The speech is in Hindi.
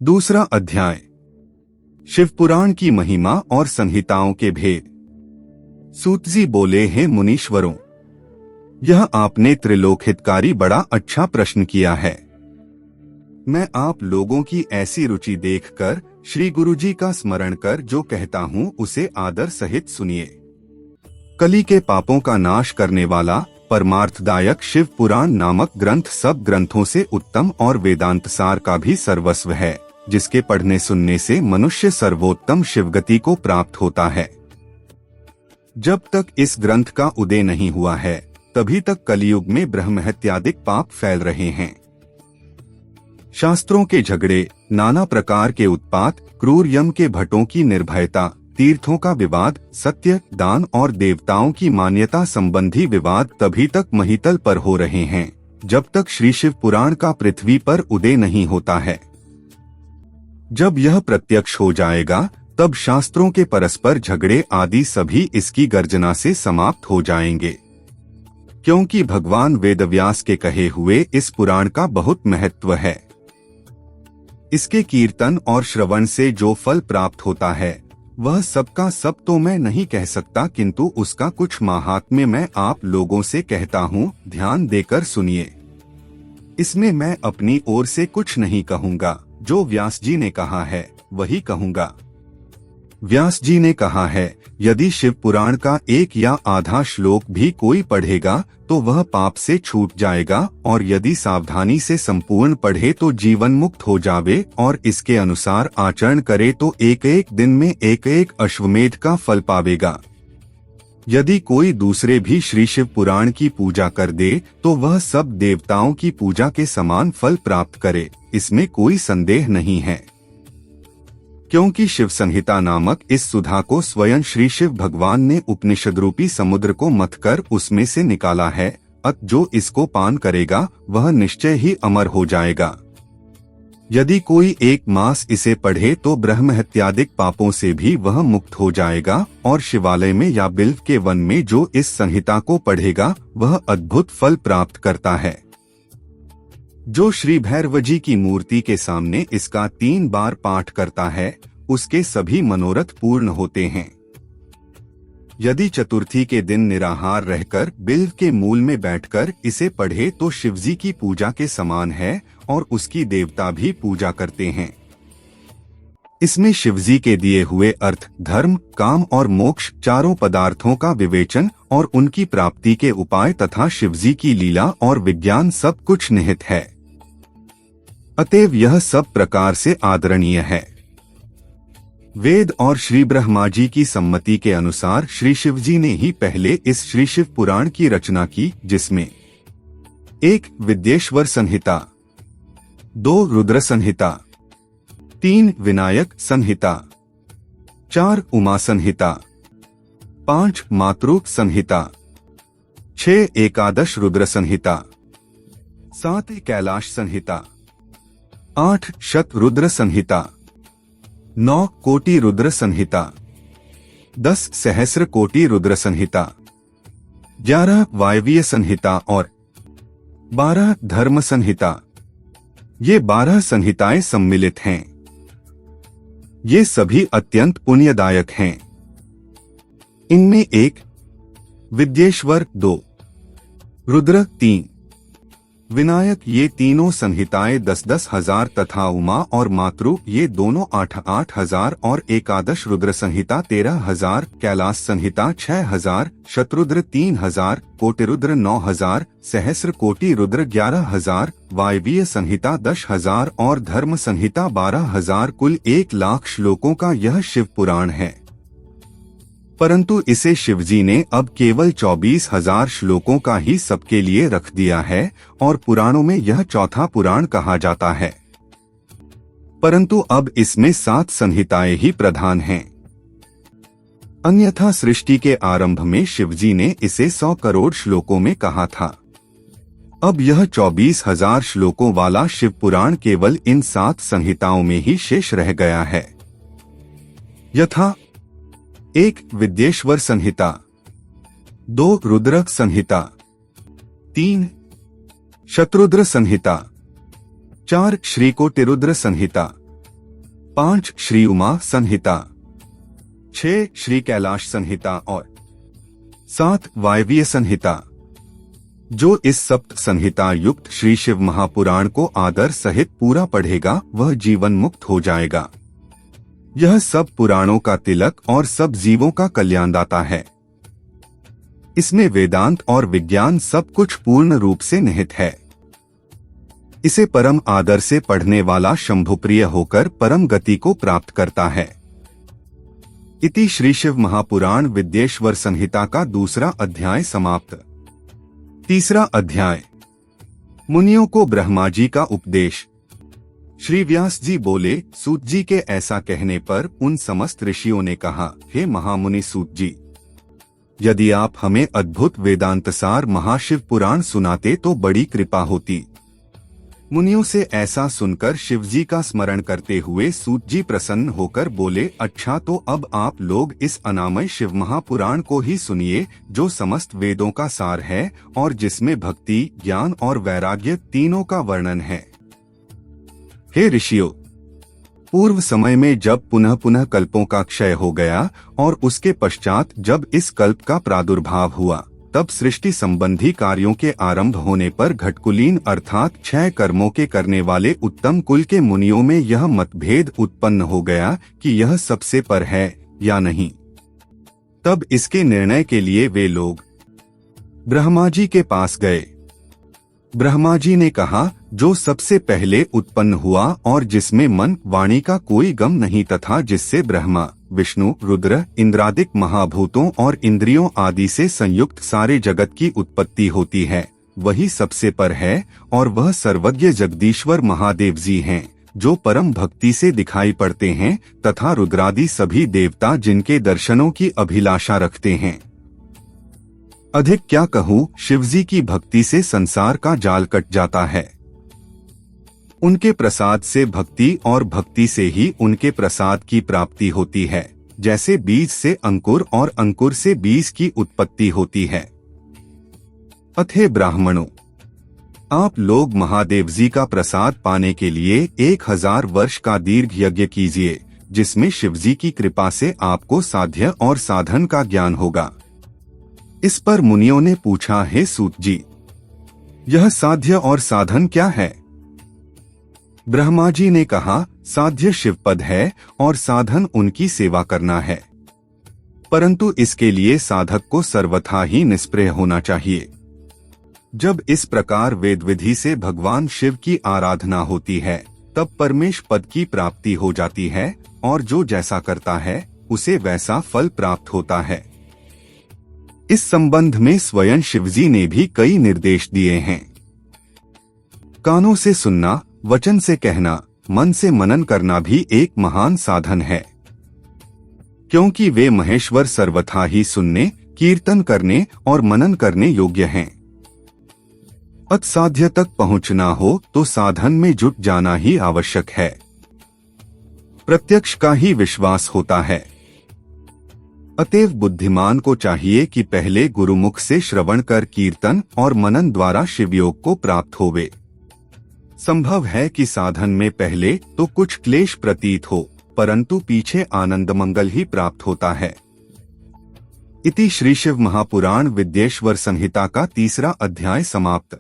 दूसरा अध्याय, शिवपुराण की महिमा और संहिताओं के भेद। सूतजी बोले, हे मुनीश्वरों, यह आपने त्रिलोकहितकारी बड़ा अच्छा प्रश्न किया है। मैं आप लोगों की ऐसी रुचि देखकर श्री गुरुजी का स्मरण कर जो कहता हूँ उसे आदर सहित सुनिए। कली के पापों का नाश करने वाला परमार्थदायक शिव पुराण नामक ग्रंथ सब ग्रंथों से उत्तम और वेदांत सार का भी सर्वस्व है, जिसके पढ़ने सुनने से मनुष्य सर्वोत्तम शिवगति को प्राप्त होता है। जब तक इस ग्रंथ का उदय नहीं हुआ है, तभी तक कलियुग में ब्रह्महत्यादिक पाप फैल रहे हैं। शास्त्रों के झगड़े, नाना प्रकार के उत्पात, क्रूर यम के भट्टों की निर्भयता, तीर्थों का विवाद, सत्य, दान और देवताओं की मान्यता संबंधी विवाद तभी तक महितल पर हो रहे हैं, जब तक श्री शिव पुराण का पृथ्वी पर उदय नहीं होता है। जब यह प्रत्यक्ष हो जाएगा, तब शास्त्रों के परस्पर झगड़े आदि सभी इसकी गर्जना से समाप्त हो जाएंगे, क्योंकि भगवान वेदव्यास के कहे हुए इस पुराण का बहुत महत्व है। इसके कीर्तन और श्रवण से जो फल प्राप्त होता है, वह सबका सब तो मैं नहीं कह सकता, किंतु उसका कुछ महात्म्य मैं आप लोगों से कहता हूँ, ध्यान देकर सुनिए। इसमें मैं अपनी ओर से कुछ नहीं कहूँगा, जो व्यास जी ने कहा है वही कहूँगा। व्यास जी ने कहा है, यदि शिव पुराण का एक या आधा श्लोक भी कोई पढ़ेगा तो वह पाप से छूट जाएगा, और यदि सावधानी से संपूर्ण पढ़े तो जीवन मुक्त हो जावे, और इसके अनुसार आचरण करे तो एक एक दिन में एक एक अश्वमेध का फल पावेगा। यदि कोई दूसरे भी श्री शिव पुराण की पूजा कर दे तो वह सब देवताओं की पूजा के समान फल प्राप्त करे, इसमें कोई संदेह नहीं है। क्योंकि शिव संहिता नामक इस सुधा को स्वयं श्री शिव भगवान ने उपनिषद रूपी समुद्र को मथकर उसमें से निकाला है, अत जो इसको पान करेगा वह निश्चय ही अमर हो जाएगा। यदि कोई एक मास इसे पढ़े तो ब्रह्महत्यादिक पापों से भी वह मुक्त हो जाएगा, और शिवालय में या बिल्व के वन में जो इस संहिता को पढ़ेगा वह अद्भुत फल प्राप्त करता है। जो श्री भैरवजी की मूर्ति के सामने इसका 3 बार पाठ करता है, उसके सभी मनोरथ पूर्ण होते हैं। यदि चतुर्थी के दिन निराहार रहकर बिल्व के मूल में बैठकर इसे पढ़े तो शिवजी की पूजा के समान है, और उसकी देवता भी पूजा करते हैं। इसमें शिवजी के दिए हुए अर्थ, धर्म, काम और मोक्ष चारों पदार्थों का विवेचन और उनकी प्राप्ति के उपाय तथा शिवजी की लीला और विज्ञान सब कुछ निहित है। अतएव यह सब प्रकार से आदरणीय है। वेद और श्री ब्रह्मा जी की सम्मति के अनुसार श्री शिवजी ने ही पहले इस श्री शिव पुराण की रचना की, जिसमें 1 विद्येश्वर संहिता, 2 रुद्र संहिता, 3 विनायक संहिता, 4 उमा संहिता, 5 मातृ संहिता, 6 एकादश रुद्र संहिता, 7 कैलाश संहिता, 8 शत रुद्र संहिता, 9 कोटि रुद्र संहिता, 10 सहस्र कोटि रुद्र संहिता, 11 वायवीय संहिता और 12 धर्म संहिता। ये 12 संहिताएं सम्मिलित हैं। ये सभी अत्यंत पुण्यदायक हैं। इनमें 1 विद्येश्वर, 2 रुद्र, 3 विनायक, ये तीनों संहिताएं 10-10 हजार तथा उमा और मातृ ये दोनों 8-8 हजार, और एकादश रुद्र संहिता 13,000, कैलाश संहिता 6,000, शतरुद्र 3,000, कोटिरुद्र 9,000, सहस्र कोटि रुद्र 11,000, वायवीय संहिता 10,000 और धर्म संहिता 12,000। कुल 1,00,000 श्लोकों का यह शिव पुराण है। परंतु इसे शिवजी ने अब केवल 24,000 श्लोकों का ही सबके लिए रख दिया है, और पुराणों में यह चौथा पुराण कहा जाता है। परंतु अब इसमें 7 संहिताएं ही प्रधान हैं। अन्यथा सृष्टि के आरंभ में शिवजी ने इसे 100 करोड़ श्लोकों में कहा था। अब यह 24,000 श्लोकों वाला शिव पुराण केवल इन 7 संहिताओं में ही शेष रह गया है। यथा 1 विद्येश्वर संहिता, 2 रुद्र संहिता, 3 शतरुद्र संहिता, 4 श्रीकोटिरुद्र संहिता, 5 श्री उमा संहिता, 6 श्री कैलाश संहिता और 7 वायवीय संहिता। जो इस सप्त संहिता युक्त श्री शिव महापुराण को आदर सहित पूरा पढ़ेगा वह जीवन मुक्त हो जाएगा। यह सब पुराणों का तिलक और सब जीवों का कल्याणदाता है। इसमें वेदांत और विज्ञान सब कुछ पूर्ण रूप से निहित है। इसे परम आदर से पढ़ने वाला शंभुप्रिय होकर परम गति को प्राप्त करता है। इति श्री शिव महापुराण विद्येश्वर संहिता का दूसरा अध्याय समाप्त। तीसरा अध्याय, मुनियों को ब्रह्मा जी का उपदेश। श्री व्यास जी बोले, सूत जी के ऐसा कहने पर उन समस्त ऋषियों ने कहा, हे महामुनि सूत जी, यदि आप हमें अद्भुत वेदांतसार महाशिव पुराण सुनाते तो बड़ी कृपा होती। मुनियों से ऐसा सुनकर शिवजी का स्मरण करते हुए सूत जी प्रसन्न होकर बोले, अच्छा तो अब आप लोग इस अनामय शिव महापुराण को ही सुनिए, जो समस्त वेदों का सार है और जिसमें भक्ति, ज्ञान और वैराग्य तीनों का वर्णन है। हे ऋषियों, पूर्व समय में जब पुनः पुनः कल्पों का क्षय हो गया और उसके पश्चात जब इस कल्प का प्रादुर्भाव हुआ, तब सृष्टि संबंधी कार्यों के आरंभ होने पर घटकुलीन अर्थात 6 कर्मों के करने वाले उत्तम कुल के मुनियों में यह मतभेद उत्पन्न हो गया कि यह सबसे पर है या नहीं। तब इसके निर्णय के लिए वे लोग ब्रह्मा जी के पास गए। ब्रह्मा जी ने कहा, जो सबसे पहले उत्पन्न हुआ और जिसमें मन वाणी का कोई गम नहीं तथा जिससे ब्रह्मा, विष्णु, रुद्र, इंद्रादिक महाभूतों और इंद्रियों आदि से संयुक्त सारे जगत की उत्पत्ति होती है, वही सबसे पर है और वह सर्वज्ञ जगदीश्वर महादेव जी हैं, जो परम भक्ति से दिखाई पड़ते हैं तथा रुद्रादि सभी देवता जिनके दर्शनों की अभिलाषा रखते हैं। अधिक क्या कहूँ, शिवजी की भक्ति से संसार का जाल कट जाता है। उनके प्रसाद से भक्ति और भक्ति से ही उनके प्रसाद की प्राप्ति होती है, जैसे बीज से अंकुर और अंकुर से बीज की उत्पत्ति होती है। अथे ब्राह्मणों, आप लोग महादेव जी का प्रसाद पाने के लिए 1000 वर्ष का दीर्घ यज्ञ कीजिए, जिसमें शिवजी की कृपा से आपको साध्य और साधन का ज्ञान होगा। इस पर मुनियों ने पूछा, हे सूत जी, यह साध्य और साधन क्या है? ब्रह्मा जी ने कहा, साध्य शिवपद है और साधन उनकी सेवा करना है, परंतु इसके लिए साधक को सर्वथा ही निष्प्रिय होना चाहिए। जब इस प्रकार वेद विधि से भगवान शिव की आराधना होती है, तब परमेश पद की प्राप्ति हो जाती है और जो जैसा करता है उसे वैसा फल प्राप्त होता है। इस संबंध में स्वयं शिवजी ने भी कई निर्देश दिए हैं। कानों से सुनना, वचन से कहना, मन से मनन करना भी एक महान साधन है, क्योंकि वे महेश्वर सर्वथा ही सुनने, कीर्तन करने और मनन करने योग्य हैं। असाध्य तक पहुंचना हो तो साधन में जुट जाना ही आवश्यक है। प्रत्यक्ष का ही विश्वास होता है। अतएव बुद्धिमान को चाहिए कि पहले गुरुमुख से श्रवण कर कीर्तन और मनन द्वारा शिवयोग को प्राप्त होवे। संभव है कि साधन में पहले तो कुछ क्लेश प्रतीत हो, परंतु पीछे आनंद मंगल ही प्राप्त होता है। इति श्री शिव महापुराण विद्येश्वर संहिता का तीसरा अध्याय समाप्त।